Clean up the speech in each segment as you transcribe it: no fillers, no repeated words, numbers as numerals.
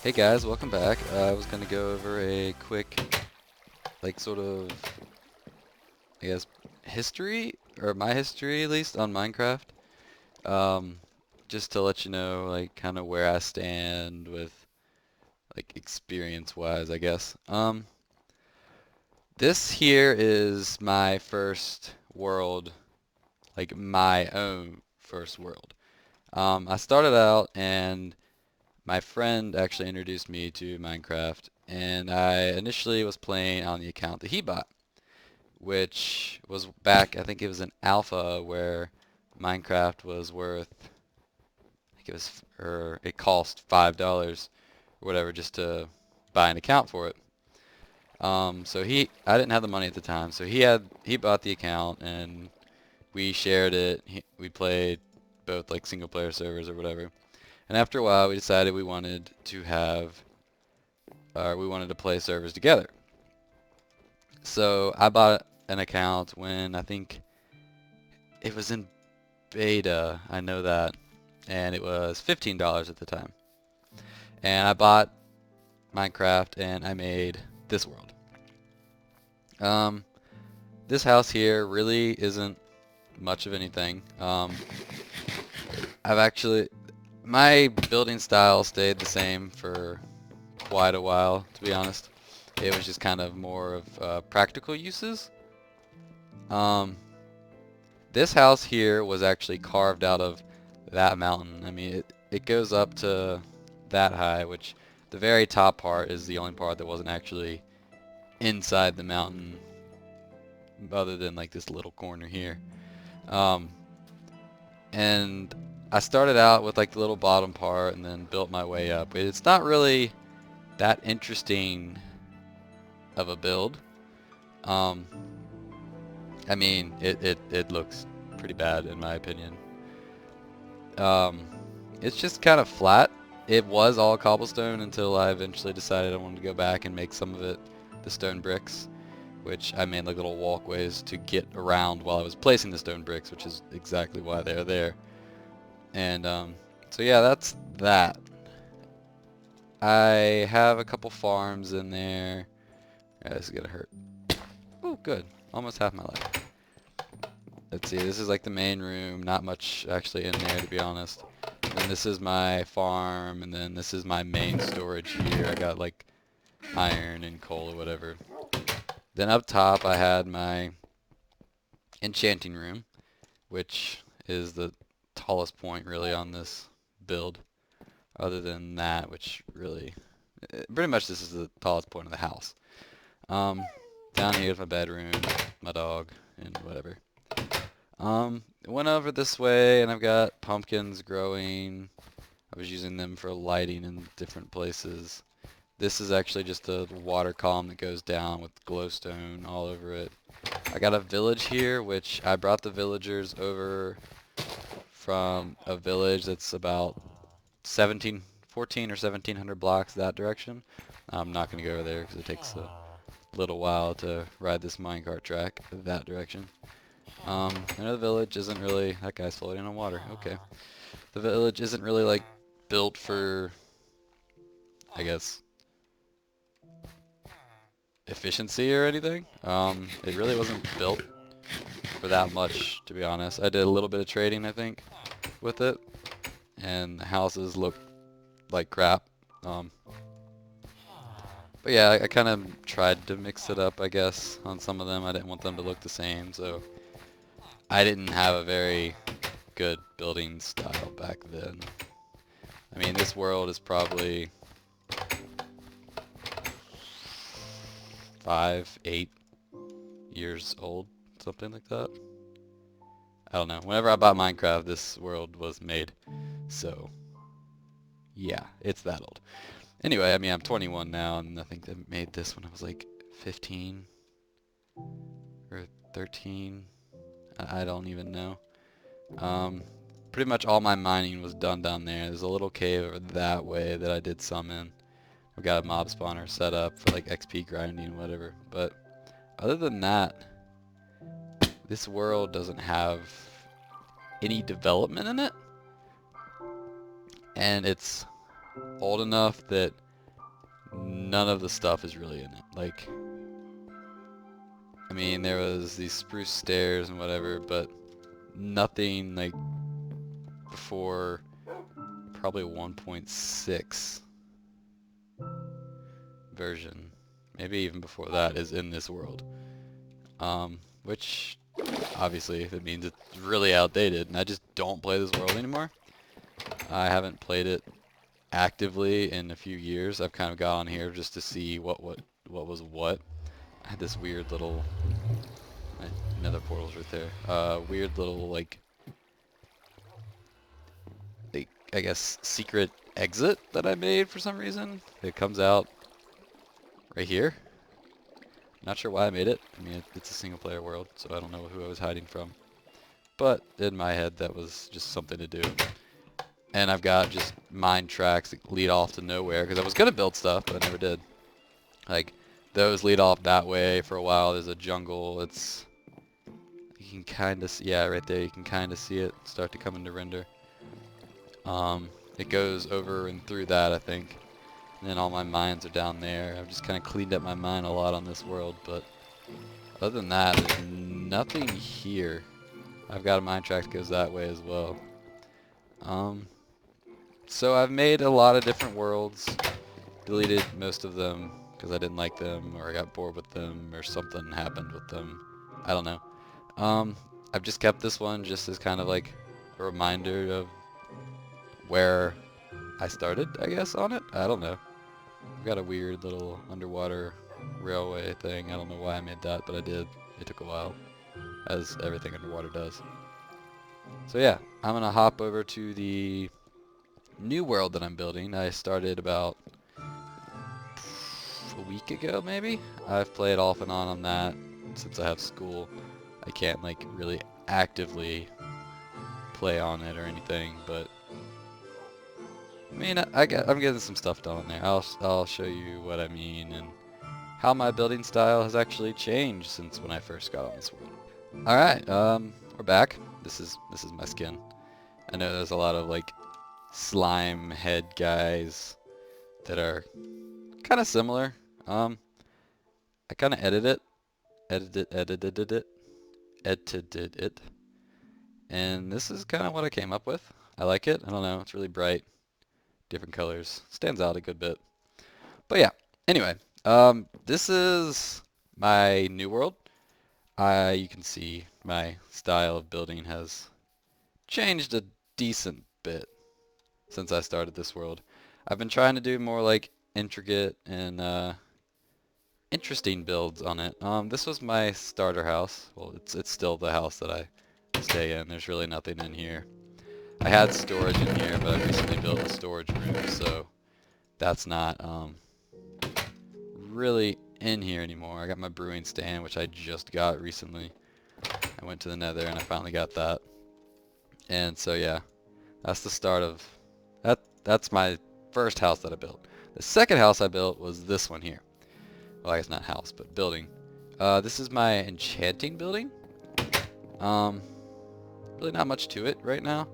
Hey guys, welcome back. I was gonna go over a quick, sort of, I guess, history, or my history at least, on Minecraft. Um, just to let you know, kind of where I stand with, experience-wise, I guess. This here is my first world, my own first world. I started out and my friend actually introduced me to Minecraft, and I initially was playing on the account that he bought, which was back, I think it was an alpha where Minecraft was worth, I think it was, or it cost $5 or whatever just to buy an account for it. I didn't have the money at the time, so he bought the account and we shared it. We played both single player servers or whatever. And after a while, we decided we wanted to play servers together. So I bought an account when I think it was in beta, I know that, and it was $15 at the time. And I bought Minecraft and I made this world. Um, this house here really isn't much of anything. My building style stayed the same for quite a while, to be honest. It was just kind of more of practical uses. Um, this house here was actually carved out of that mountain. I mean, it goes up to that high, which the very top part is the only part that wasn't actually inside the mountain, other than this little corner here. Um, and I started out with the little bottom part and then built my way up. It's not really that interesting of a build. Um, I mean, it looks pretty bad in my opinion. Um, it's just kind of flat. It was all cobblestone until I eventually decided I wanted to go back and make some of it the stone bricks, which I made little walkways to get around while I was placing the stone bricks, which is exactly why they're there. And so yeah, that's that. I have a couple farms in there. Yeah, this is gonna hurt. Oh, good. Almost half my life. Let's see, this is the main room. Not much actually in there, to be honest. And this is my farm, and then this is my main storage here. I got iron and coal or whatever. Then up top I had my enchanting room, which is the tallest point really on this build. Other than that, which really, pretty much this is the tallest point of the house. Down here is my bedroom, my dog, and whatever. Went over this way and I've got pumpkins growing. I was using them for lighting in different places. This is actually just a water column that goes down with glowstone all over it. I got a village here, which I brought the villagers over from a village that's about 14 or 1700 blocks that direction. I'm not going to go over there because it takes a little while to ride this minecart track that direction. I know the village isn't really... That guy's floating on water. Okay. The village isn't really, built for, I guess, efficiency or anything. It really wasn't built for that much, to be honest. I did a little bit of trading, I think, with it. And the houses look like crap. But yeah, I kind of tried to mix it up, I guess, on some of them. I didn't want them to look the same, so I didn't have a very good building style back then. I mean, this world is probably 5, 8 years old, something like that. I don't know. Whenever I bought Minecraft, this world was made. So, yeah, it's that old. Anyway, I mean, I'm 21 now, and I think I made this when I was 15 or 13. I don't even know. Pretty much all my mining was done down there. There's a little cave over that way that I did some in. I've got a mob spawner set up for XP grinding and whatever. But other than that, this world doesn't have any development in it. And it's old enough that none of the stuff is really in it. Like, I mean, there was these spruce stairs and whatever, but nothing like before probably 1.6 version, maybe even before that, is in this world. Which obviously that means it's really outdated, and I just don't play this world anymore. I haven't played it actively in a few years. I've kind of got on here just to see what was what. I had this weird little another portal's right there. Weird little like I guess secret exit that I made for some reason. It comes out right here. Not sure why I made it. I mean, it's a single player world, so I don't know who I was hiding from. But in my head, that was just something to do. And I've got just mine tracks that lead off to nowhere, because I was going to build stuff, but I never did. Like, those lead off that way for a while. There's a jungle. It's, you can kind of see, yeah, right there, you can kind of see it start to come into render. It goes over and through that, I think. And then all my mines are down there. I've just kind of cleaned up my mine a lot on this world, but other than that, there's nothing here. I've got a mine track that goes that way as well. So I've made a lot of different worlds, deleted most of them because I didn't like them, or I got bored with them, or something happened with them. I don't know. I've just kept this one just as kind of like a reminder of where I started, I guess, on it. I don't know. I've got a weird little underwater railway thing. I don't know why I made that, but I did. It took a while, as everything underwater does. So yeah, I'm going to hop over to the new world that I'm building. I started about a week ago, maybe. I've played off and on that since I have school. I can't like really actively play on it or anything, but I mean, I'm getting some stuff done on there. I'll show you what I mean and how my building style has actually changed since when I first got on this world. All right, we're back. This is my skin. I know there's a lot of like slime head guys that are kind of similar. I kind of edited it, and this is kind of what I came up with. I like it. I don't know. It's really bright. Different colors. Stands out a good bit. But yeah, anyway, this is my new world. You can see my style of building has changed a decent bit since I started this world. I've been trying to do more like intricate and interesting builds on it. This was my starter house. Well, it's still the house that I stay in. There's really nothing in here. I had storage in here, but I recently built a storage room, so that's not really in here anymore. I got my brewing stand, which I just got recently. I went to the Nether and I finally got that. And so yeah, that's the start of that. That's my first house that I built. The second house I built was this one here. Well, I guess not house, but building. This is my enchanting building. Really not much to it right now.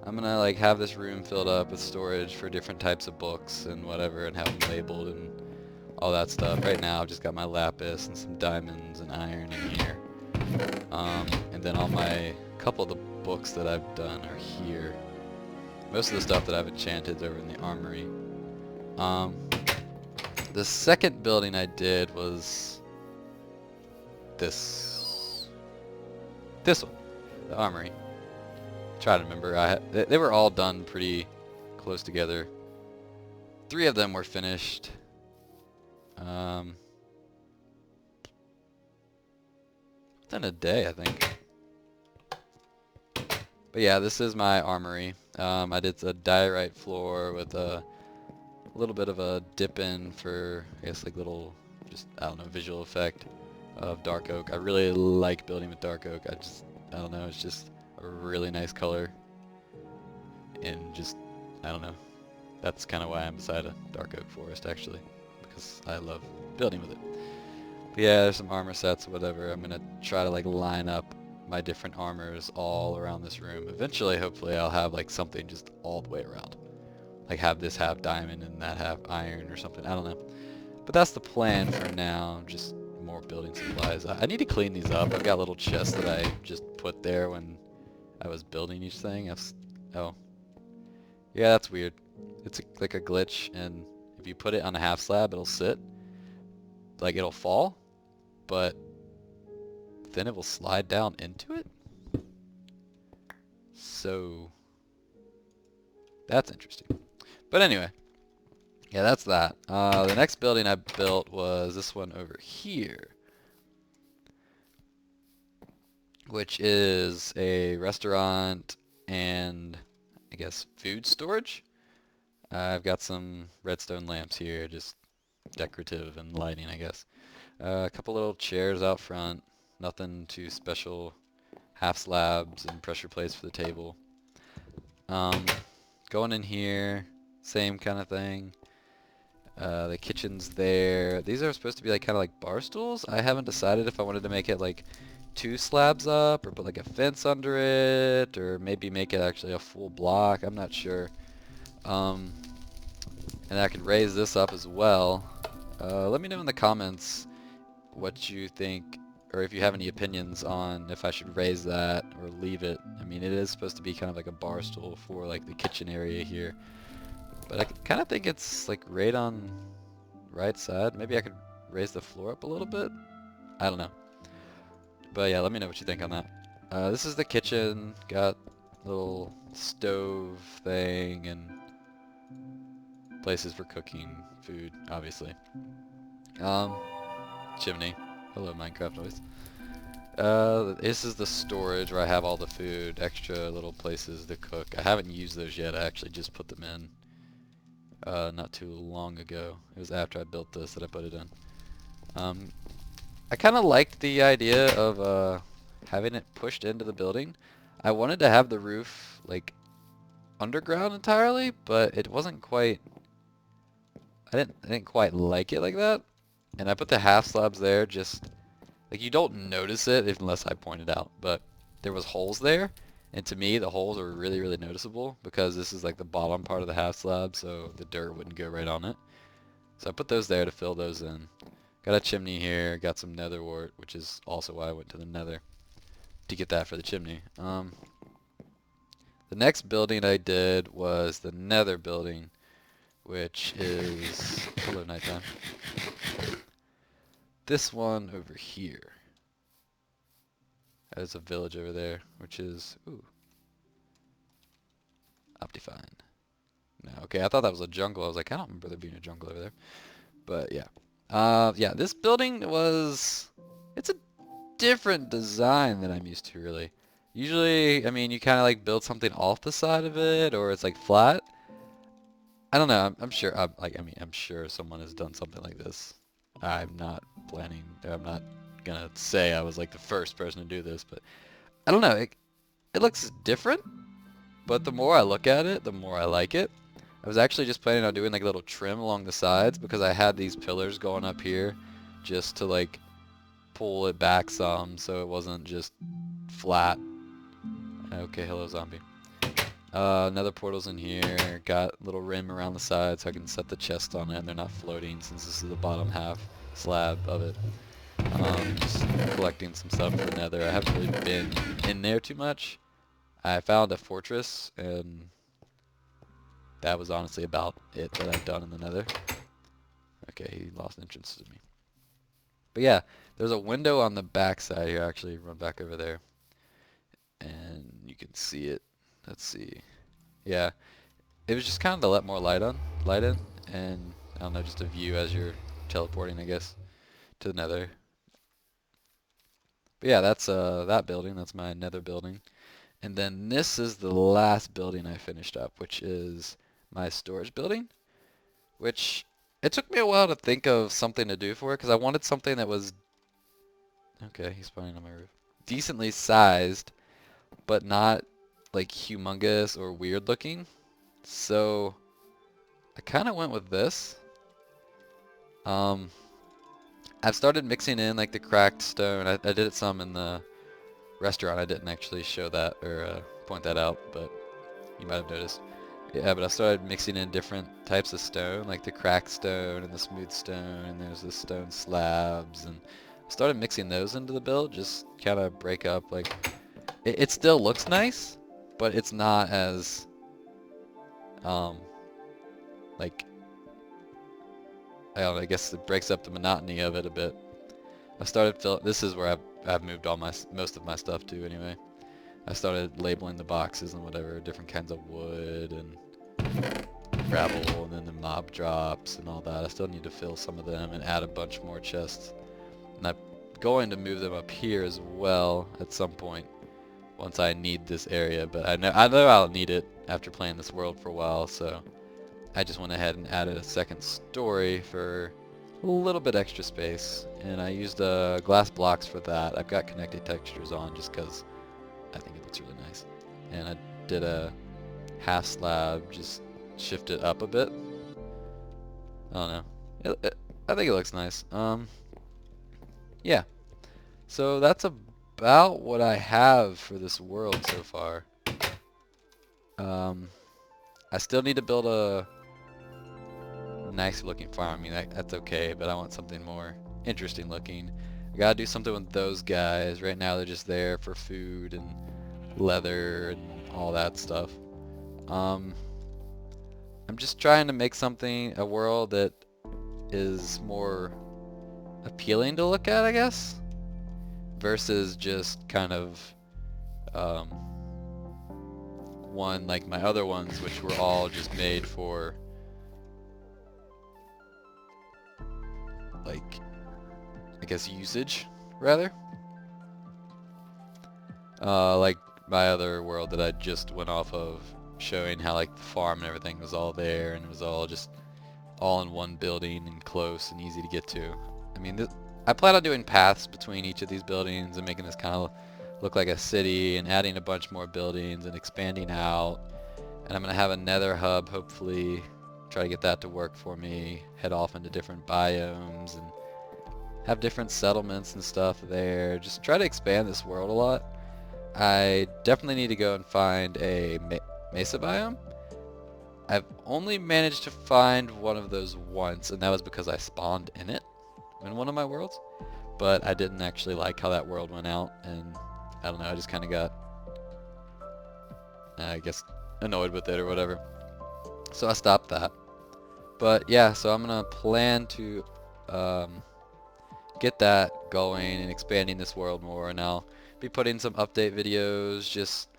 I'm gonna like have this room filled up with storage for different types of books and whatever, and have them labeled and all that stuff. Right now I've just got my lapis and some diamonds and iron in here. And then all my couple of the books that I've done are here. Most of the stuff that I've enchanted is over in the armory. The second building I did was this one, the armory. Try to remember. They were all done pretty close together. 3 of them were finished. Within a day, I think. But yeah, this is my armory. I did a diorite floor with a little bit of a dip in for, I guess, like little, just, I don't know, visual effect of dark oak. I really like building with dark oak. I don't know, it's just a really nice color. And just, I don't know. That's kind of why I'm beside a dark oak forest, actually, because I love building with it. But yeah, there's some armor sets, whatever. I'm gonna try to like line up my different armors all around this room. Eventually, hopefully, I'll have like something just all the way around. Like have this half diamond and that half iron or something. I don't know. But that's the plan for now, just more building supplies. I need to clean these up. I've got little chests that I just put there when I was building each thing. Oh. Yeah, that's weird. It's like a glitch, and if you put it on a half slab, it'll sit. Like, it'll fall, but then it will slide down into it? So, that's interesting. But anyway, yeah, that's that. The next building I built was this one over here, which is a restaurant and I guess food storage. I've got some redstone lamps here, just decorative and lighting, I guess. A couple little chairs out front, nothing too special. Half slabs and pressure plates for the table. Going in here, same kind of thing. The kitchen's there. These are supposed to be like kind of like bar stools. I haven't decided if I wanted to make it like 2 slabs up or put like a fence under it or maybe make it actually a full block. I'm not sure. And I could raise this up as well. Let me know in the comments what you think, or if you have any opinions on if I should raise that or leave it. I mean, it is supposed to be kind of like a bar stool for like the kitchen area here. But I kind of think it's like right on right side. Maybe I could raise the floor up a little bit. I don't know. But yeah, let me know what you think on that. This is the kitchen. Got a little stove thing and places for cooking food, obviously. Chimney. Hello, Minecraft noise. This is the storage where I have all the food, extra little places to cook. I haven't used those yet. I actually just put them in not too long ago. It was after I built this that I put it in. I kind of liked the idea of having it pushed into the building. I wanted to have the roof like underground entirely, but it wasn't quite. I didn't quite like it like that. And I put the half slabs there just like you don't notice it unless I point it out, but there was holes there, and to me the holes are really, really noticeable because this is like the bottom part of the half slab, so the dirt wouldn't go right on it. So I put those there to fill those in. Got a chimney here, got some nether wart, which is also why I went to the nether to get that for the chimney. The next building I did was the nether building, which is hello nighttime. This one over here. There's a village over there, which is Optifine. No, okay, I thought that was a jungle. I was like, I don't remember there being a jungle over there. But yeah. Yeah, this building it's a different design than I'm used to, really. Usually, I mean, you kind of like build something off the side of it, or it's like flat. I don't know. I'm sure. I'm sure someone has done something like this. I'm not planning. I'm not gonna say I was like the first person to do this, but I don't know. It looks different, but the more I look at it, the more I like it. I was actually just planning on doing like a little trim along the sides because I had these pillars going up here just to like pull it back some so it wasn't just flat. Okay, hello zombie. Another portal's in here. Got a little rim around the side so I can set the chest on it and they're not floating since this is the bottom half slab of it. Just collecting some stuff for the nether. I haven't really been in there too much. I found a fortress and that was honestly about it that I've done in the nether. Okay, he lost entrance to me. But yeah, there's a window on the back side here. Actually, run back over there. And you can see it. Let's see. Yeah, it was just kind of to let more light in, and I don't know, just a view as you're teleporting, I guess, to the nether. But yeah, that's that building. That's my nether building. And then this is the last building I finished up, which is my storage building, which it took me a while to think of something to do for it because I wanted something that was, okay, he's spawning on my roof, decently sized, but not like humongous or weird looking. So I kind of went with this. I've started mixing in like the cracked stone. I did it some in the restaurant. I didn't actually show that or point that out, but you might have noticed. Yeah, but I started mixing in different types of stone, like the cracked stone and the smooth stone, and there's the stone slabs, and I started mixing those into the build, just kind of break up, like, it still looks nice, but it's not as, um, like, I don't know, I guess it breaks up the monotony of it a bit. I started this is where I've moved all most of my stuff to anyway. I started labeling the boxes and whatever, different kinds of wood and gravel, and then the mob drops and all that. I still need to fill some of them and add a bunch more chests. And I'm going to move them up here as well at some point once I need this area, but I know I'll need it after playing this world for a while, so I just went ahead and added a second story for a little bit extra space, and I used glass blocks for that. I've got connected textures on just because I think it looks really nice. And I did a half slab, just shift it up a bit. I don't know. I think it looks nice. Yeah. So that's about what I have for this world so far. I still need to build a nice looking farm. I mean, that's okay, but I want something more interesting looking. I gotta do something with those guys. Right now they're just there for food and leather and all that stuff. I'm just trying to make a world that is more appealing to look at, I guess, versus just kind of one like my other ones, which were all just made for, like, I guess usage, rather. Like my other world that I just went off of, showing how like the farm and everything was all there, and it was all just all in one building and close and easy to get to. I mean, I plan on doing paths between each of these buildings and making this kind of look like a city, and adding a bunch more buildings and expanding out. And I'm going to have a nether hub, hopefully, try to get that to work for me, head off into different biomes and have different settlements and stuff there. Just try to expand this world a lot. I definitely need to go and find a mesa biome. I've only managed to find one of those once, and that was because I spawned in it in one of my worlds. But I didn't actually like how that world went out, and I don't know, I just kind of got, I guess, annoyed with it or whatever. So I stopped that. But yeah, so I'm going to plan to get that going and expanding this world more, and I'll be putting some update videos, just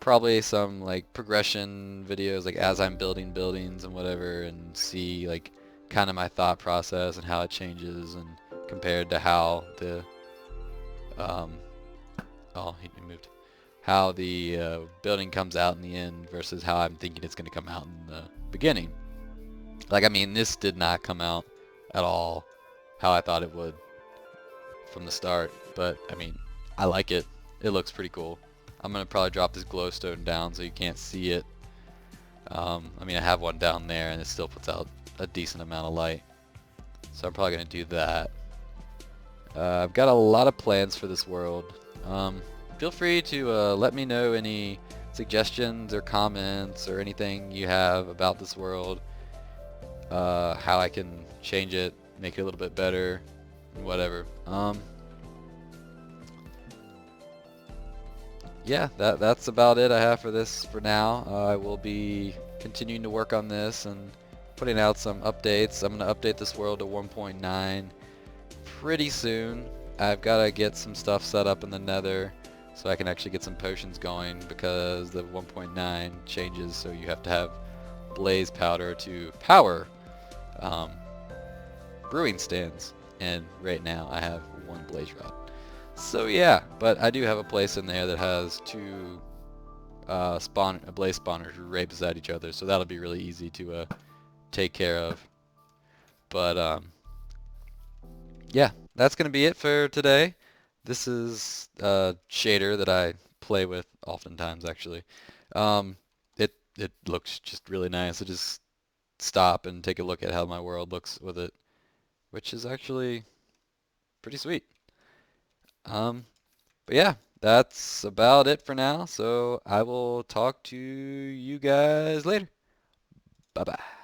probably some like progression videos, like as I'm building buildings and whatever, and see like kind of my thought process and how it changes and compared to how the oh, he moved, how the building comes out in the end versus how I'm thinking it's going to come out in the beginning. Like, I mean, this did not come out at all how I thought it would from the start, but I mean, I like it. It looks pretty cool. I'm gonna probably drop this glowstone down so you can't see it. I mean, I have one down there and it still puts out a decent amount of light, so I'm probably gonna do that. I've got a lot of plans for this world. Feel free to let me know any suggestions or comments or anything you have about this world, how I can change it, make it a little bit better, whatever. Yeah, that's about it I have for this for now. I will be continuing to work on this and putting out some updates. I'm going to update this world to 1.9 pretty soon. I've got to get some stuff set up in the nether so I can actually get some potions going, because the 1.9 changes, so you have to have blaze powder to power brewing stands, and right now I have one blaze rod. So yeah, but I do have a place in there that has two blaze spawners right beside each other, so that'll be really easy to take care of. But yeah, that's gonna be it for today. This is a shader that I play with oftentimes, actually. It looks just really nice. I just stop and take a look at how my world looks with it, which is actually pretty sweet. But yeah, that's about it for now. So I will talk to you guys later. Bye bye.